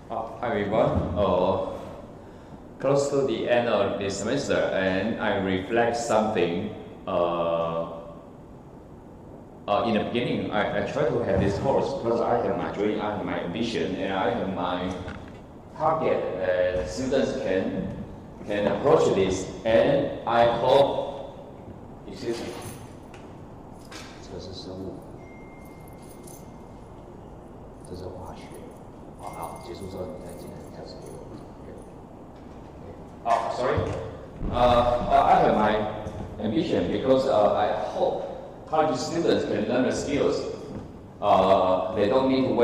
Hi everyone. Close to the end of the semester, and I reflect something. In the beginning, I try to have this course because I have my dream, I have my ambition, and I have my target that students can approach this. And I hope, excuse me, 这是生物，这是化学。好，结束之后你再进来开始给我。Sorry. I have my ambition because I hope college students can learn the skills. They don't need to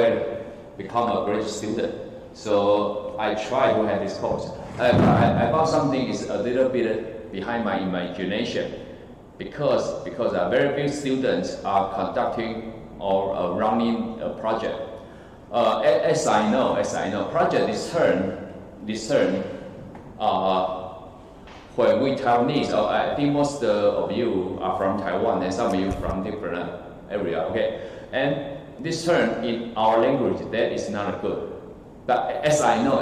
become a great student. So I try to have this course. I found something is a little bit behind my imagination because very few students are conducting or running a project. As I know, project discern. When we Taiwanese, I think most of you are from Taiwan and some of you from different area, okay? And this term in our language, that is not good. But as I know,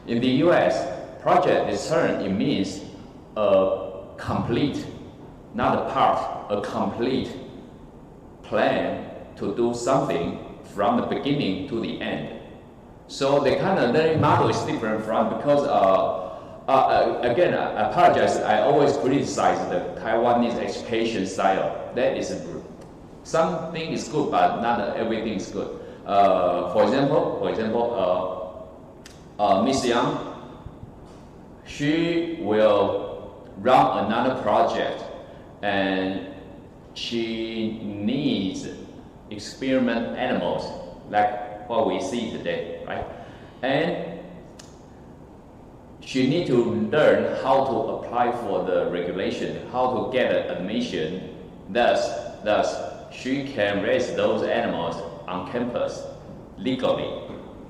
in the US, project discern, it means a complete, not a part, a complete plan to do something from the beginning to the end. So the kind of learning model is different from because again, I apologize. I always criticize the Taiwanese education style. That is good. Something is good, but not everything is good. For example, Miss Yang, she will run another project, and she needs experiment animals like what we see today, right? And she needs to learn how to apply for the regulation, how to get admission. Thus, she can raise those animals on campus legally.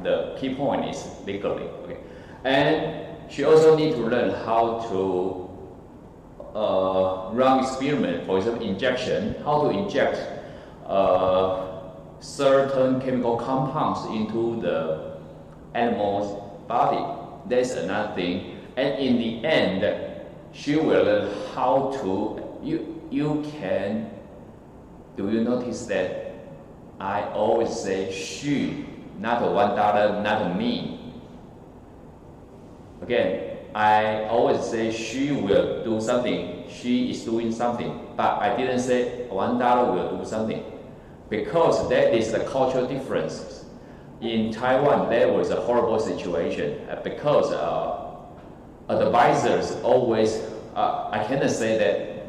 The key point is legally. Okay? And she also needs to learn how to run experiment, for example, injection, how to inject certain chemical compounds into the animal's body. That's another thing. And in the end, she will learn how to, you can, do you notice that I always say she, not $1, not me. Again, I always say she will do something, she is doing something, but I didn't say $1 will do something. Because that is the cultural difference. In Taiwan, there was a horrible situation because advisors always, I cannot say that,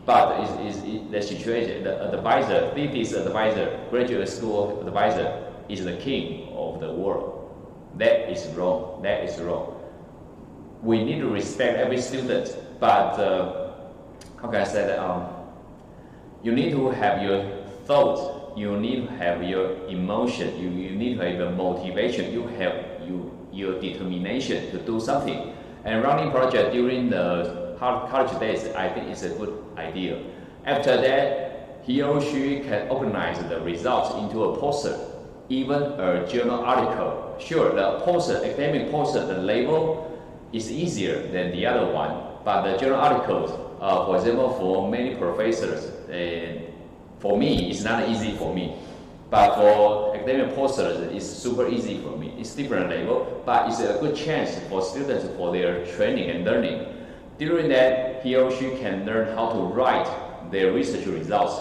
but is the situation, the advisor, this advisor, graduate school advisor, is the king of the world. That is wrong, that is wrong. We need to respect every student, but how can I say that? You need to have your thoughts, you need to have your emotion, you need to have your motivation, you have your determination to do something. And running project during the college days, I think is a good idea. After that, he or she can organize the results into a poster, even a journal article. Sure, the poster, academic poster, the label is easier than the other one, but the journal articles, for example, for many professors, for me, it's not easy for me. But for academic posters, it's super easy for me. It's different level, but it's a good chance for students for their training and learning. During that, he or she can learn how to write their research results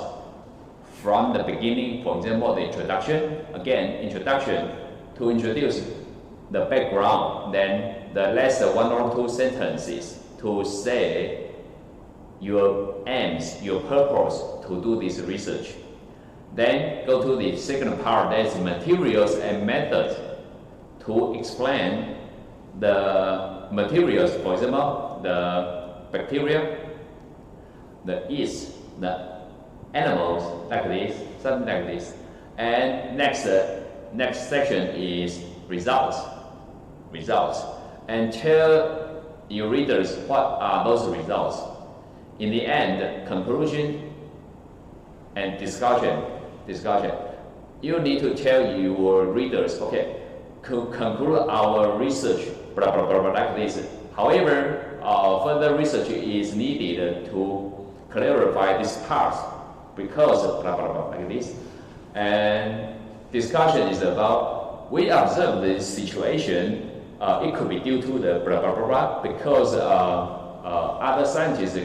from the beginning. For example, the introduction. Again, introduction to introduce the background. Then the last 1 or 2 sentences to say your aims, your purpose to do this research. Then go to the second part, that's materials and methods, to explain the materials, for example, the bacteria, the yeast, the animals, like this, something like this. And next section is results. And tell your readers what are those results. In the end, conclusion and discussion. you need to tell your readers, okay, conclude our research, blah, blah, blah, blah, like this. However, further research is needed to clarify this part because blah, blah, blah, like this. And discussion is about, we observe this situation, it could be due to the blah, blah, blah, blah, because other scientists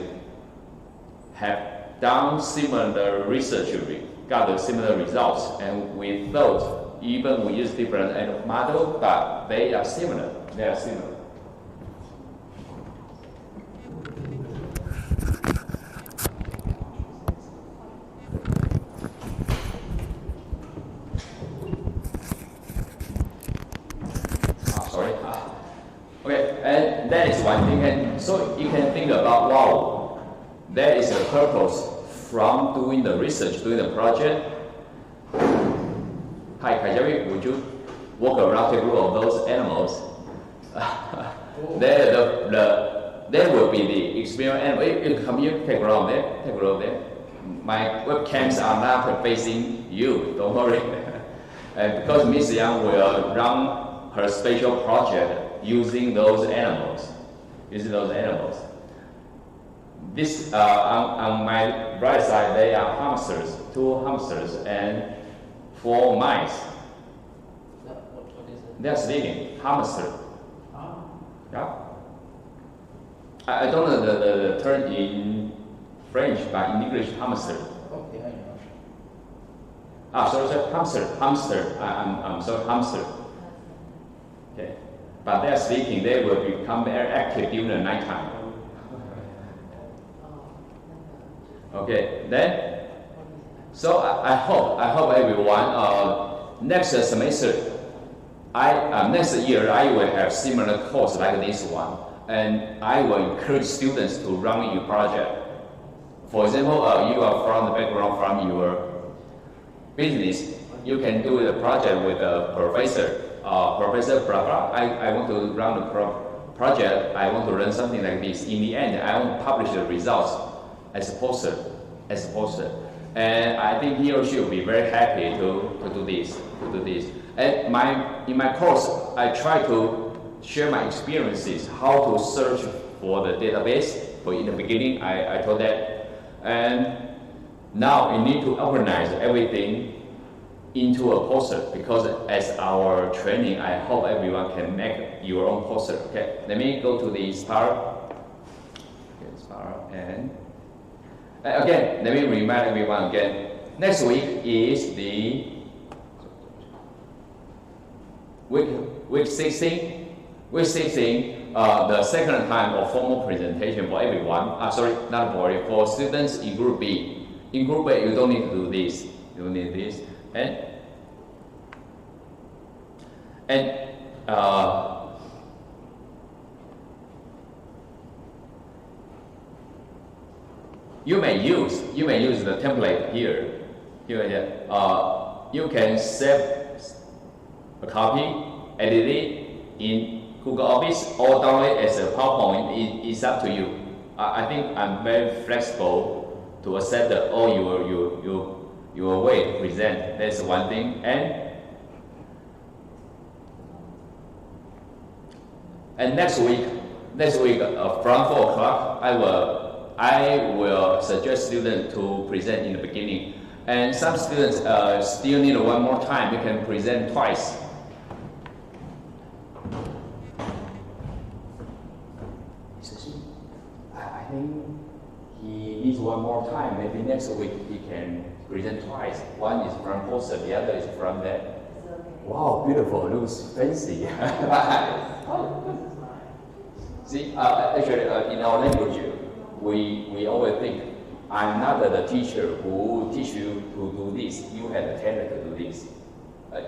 have done similar research, got similar results, and we thought even we use different animal model, but they are similar. They are similar. Sorry. Okay, and that is one thing. And so you can think about, wow, that is a purpose from doing the research, doing the project. Hi, Kajari, would you walk around the group of those animals? There will be the experience. And you come here, take a round there, take a round there. My webcams are not facing you, don't worry. And because Ms. Yang will run her special project using those animals. This, on my right side, they are hamsters, 2 hamsters and 4 mice. What is it? They are sleeping, hamster. Ah. Yeah. I don't know the term in French, but in English, hamster. Okay, I know. Sorry, hamster. I'm sorry, hamster. Okay. But they are sleeping, they will become very active during the nighttime. Okay, then, so I hope everyone, next semester, next year I will have similar course like this one, and I will encourage students to run your project. For example, you are from the background from your business, you can do the project with a professor. Professor blah blah, I want to run the project, I want to run something like this. In the end, I want to publish the results as a poster. And I think he or she will be very happy to do this. And in my course, I try to share my experiences, how to search for the database. But in the beginning, I told that. And now you need to organize everything into a poster, because as our training, I hope everyone can make your own poster. Okay, let me go to the star. Okay, star, and again, let me remind everyone again. Next week is the week 16. Week 16, the second time of formal presentation for everyone. Sorry, not for you, for students in Group B. In Group A, you don't need to do this. You don't need this. And you may use the template here. You can save a copy, edit it in Google Office, or download it as a PowerPoint. It's up to you. I think I'm very flexible to accept all your way to present. That's one thing. And next week from 4 o'clock, I will suggest students to present in the beginning. And some students still need one more time. You can present twice. I think he needs one more time. Maybe next week he can present twice. One is from poster, the other is from that. Wow, beautiful, looks fancy. See, actually, in our language, we always think, I'm not the teacher who teach you to do this. You have the talent to do this.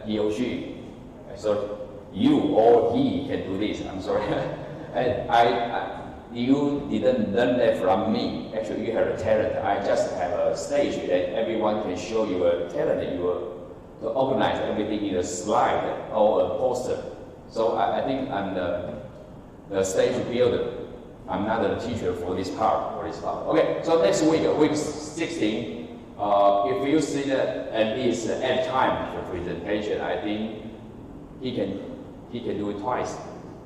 He or she. So you or he can do this. I'm sorry. And you didn't learn that from me. Actually, you have a talent. I just have a stage that everyone can show your talent. To organize everything in a slide or a poster. So I think I'm the stage builder. I'm not the teacher for this part. Okay, so next week, week 16, if you see that at least at time for presentation, I think he can do it twice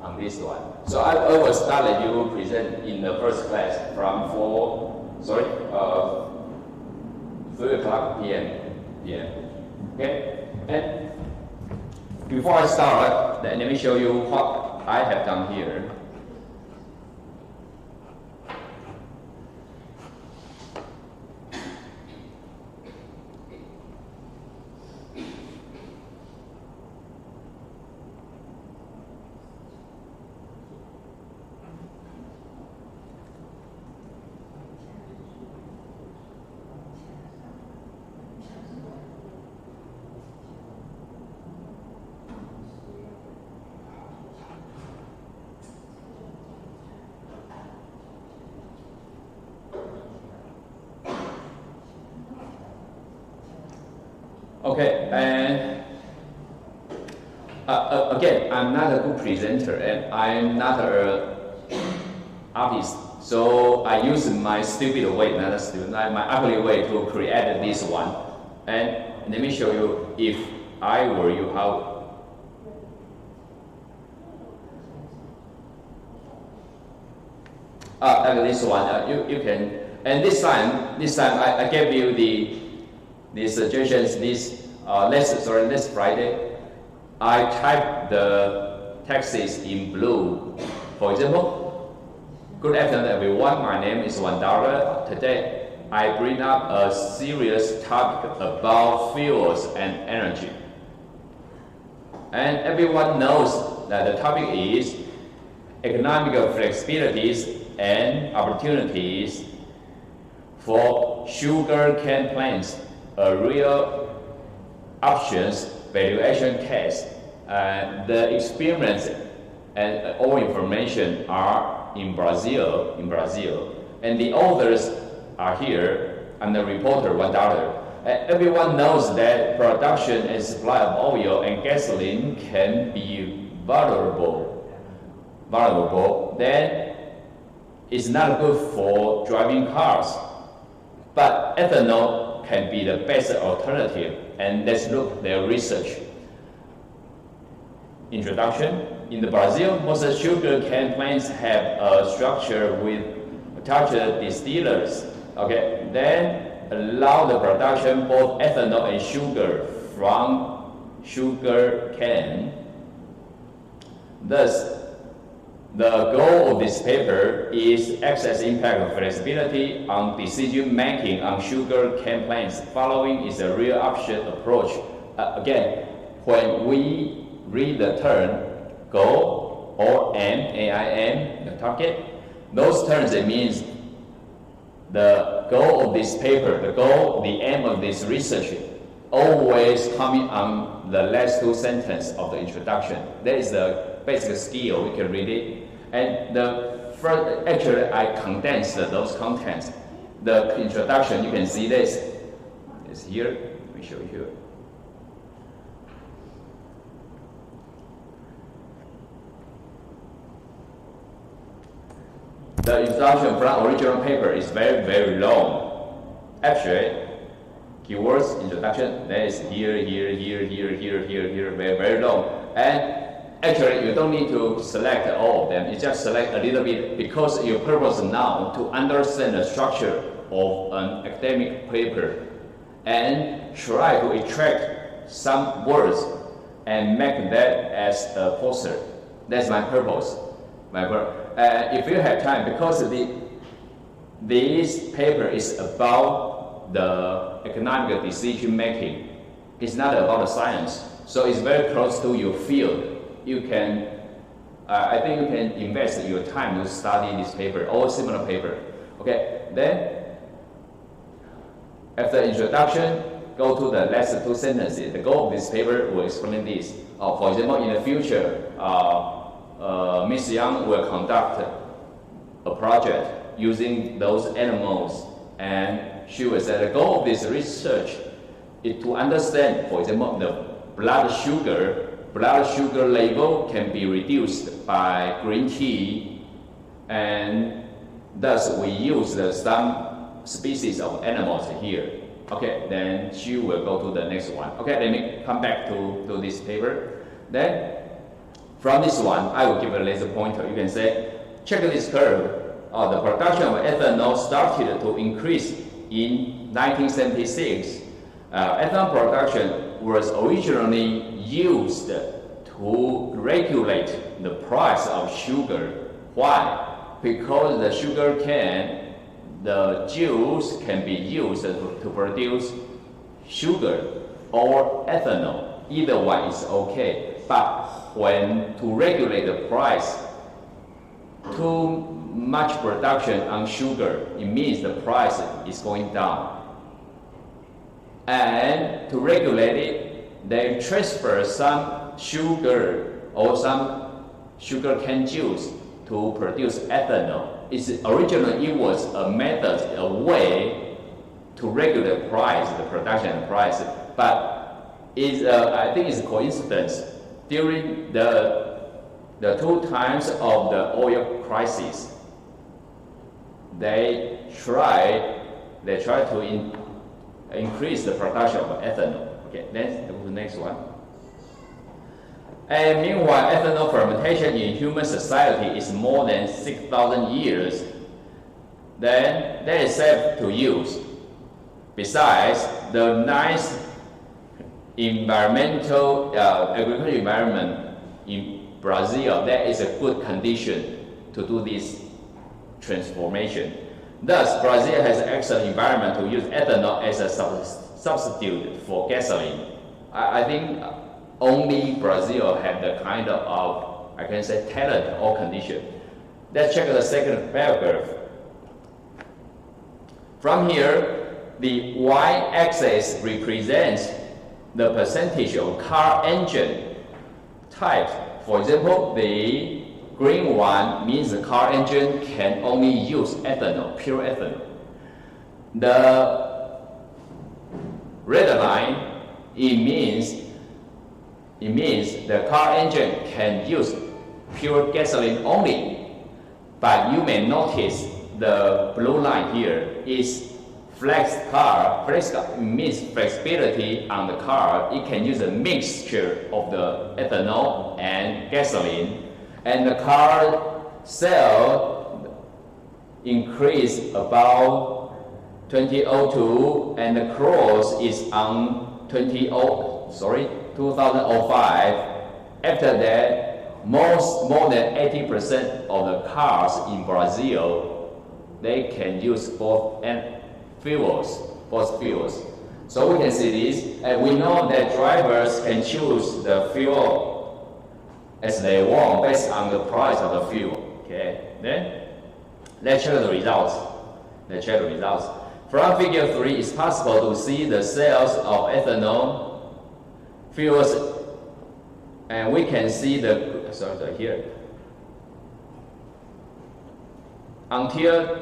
on this one. So I will start that you will present in the first class from 3 o'clock p.m. Okay? And before I start, let me show you what I have done here. Okay, and again, I'm not a good presenter and I'm not an artist, so I use my stupid way, my ugly way to create this one. And let me show you if I were you how. Like this one, you can, and this time I gave you the suggestions. This Friday, I typed the texts in blue. For example, good afternoon everyone, my name is $1. Today, I bring up a serious topic about fuels and energy. And everyone knows that the topic is economic flexibilities and opportunities for sugar cane plants, a real options valuation test. The experiments and all information are in Brazil, and the authors are here. I'm the reporter, $1. Everyone knows that production and supply of oil and gasoline can be vulnerable. Then it's not good for driving cars, but ethanol can be the best alternative. And let's look at their research. Introduction. In the Brazil, most sugar cane plants have a structure with attached distillers. Okay, then allow the production both ethanol and sugar from sugar cane. Thus, the goal of this paper is excess impact of flexibility on decision making on sugar cane plants. Following is a real option approach. Again, when we read the term goal or aim, AIM, the target, those terms, it means the goal of this paper, the aim of this research, always coming on the last two sentences of the introduction. That is the basic skill, we can read it. And the first, actually I condensed those contents. The introduction, you can see this is here. Let me show you here. The introduction from original paper is very, very long. Actually, keywords, introduction, that is here, very, very long. And actually, you don't need to select all of them. You just select a little bit because your purpose now to understand the structure of an academic paper and try to extract some words and make that as a poster. That's my purpose. If you have time, because this paper is about the economic decision making, it's not about the science. So it's very close to your field. You can, I think you can invest your time to study this paper or similar paper. Okay, then after introduction, go to the last two sentences. The goal of this paper will explain this. For example, in the future, Ms. Yang will conduct a project using those animals, and she will say the goal of this research is to understand, for example, the blood sugar level can be reduced by green tea, and thus we use some species of animals here. Okay, then she will go to the next one. Okay, let me come back to this paper. Then, from this one, I will give a laser pointer. You can say, check this curve. The production of ethanol started to increase in 1976. Ethanol production was originally used to regulate the price of sugar. Why? Because the sugar cane, the juice can be used to produce sugar or ethanol. Either one is okay. But when to regulate the price, too much production on sugar, it means the price is going down. And to regulate it, they transfer some sugar or some sugar cane juice to produce ethanol. Originally, it was a method, a way to regulate the price, the production price. But I think it's a coincidence. During the 2 times of the oil crisis, they try to increase the production of ethanol. Okay, let's go to the next one. And meanwhile, ethanol fermentation in human society is more than 6,000 years. Then that is safe to use. Besides, the nice environmental agricultural environment in Brazil, that is a good condition to do this transformation. Thus, Brazil has an excellent environment to use ethanol as a substitute for gasoline. I think only Brazil have the kind of, I can say, talent or condition. Let's check the second paragraph. From here, the y-axis represents the percentage of car engine types. For example, the green one means the car engine can only use ethanol, pure ethanol. The red line, it means the car engine can use pure gasoline only. But you may notice the blue line here is flex car. Flex means flexibility on the car. It can use a mixture of the ethanol and gasoline. And the car cell increase about 2002, and the cross is on 2005. After that, more than 80% of the cars in Brazil, they can use both fuels. So we can see this, and we know that drivers can choose the fuel as they want based on the price of the fuel. Okay, then let's check the results. From figure 3, it's possible to see the sales of ethanol fuels, and we can see here. Until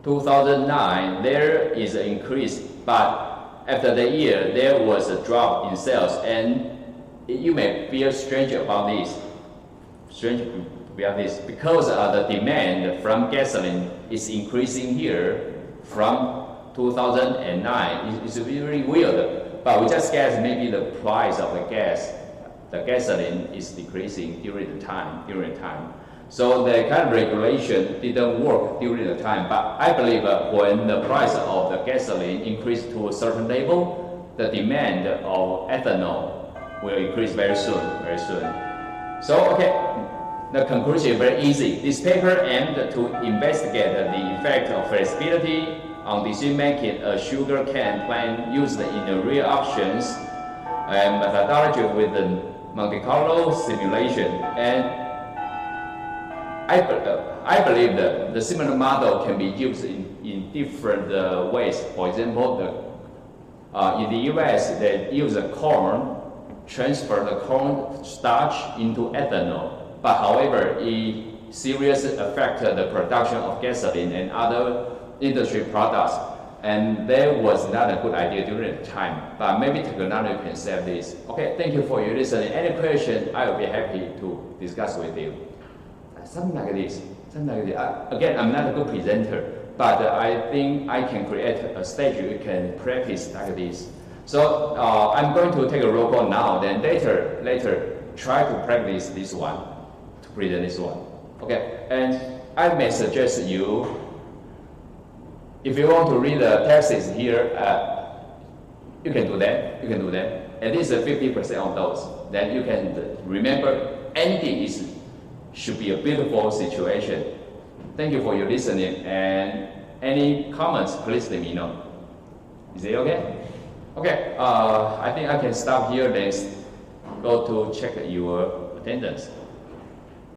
2009, there is an increase, but after the year, there was a drop in sales, and you may feel strange about this. Because the demand from gasoline is increasing here from 2009. It's really weird, but we just guess maybe the price of the gasoline is decreasing during the time. So the kind of regulation didn't work during the time, but I believe when the price of the gasoline increased to a certain level, the demand of ethanol will increase very soon. So, okay, the conclusion is very easy. This paper aimed to investigate the effect of flexibility on decision making. A sugar cane plant used in the real options and methodology with the Monte Carlo simulation. And I believe that the similar model can be used in different ways. For example, in the US, they use the corn, transfer the corn starch into ethanol. But however, it seriously affected the production of gasoline and other industry products. And that was not a good idea during the time. But maybe technology can save this. Okay, thank you for your listening. Any question, I will be happy to discuss with you. Something like this. Again, I'm not a good presenter, but I think I can create a stage you can practice like this. So I'm going to take a roll call now, then later try to practice this one, to present this one. Okay, and I may suggest you, if you want to read the texts here, you can do that, At least 50% of those. Then you can remember ending should be a beautiful situation. Thank you for your listening, and any comments, please let me know. Is it okay? Okay, I think I can stop here. Let's go to check your attendance.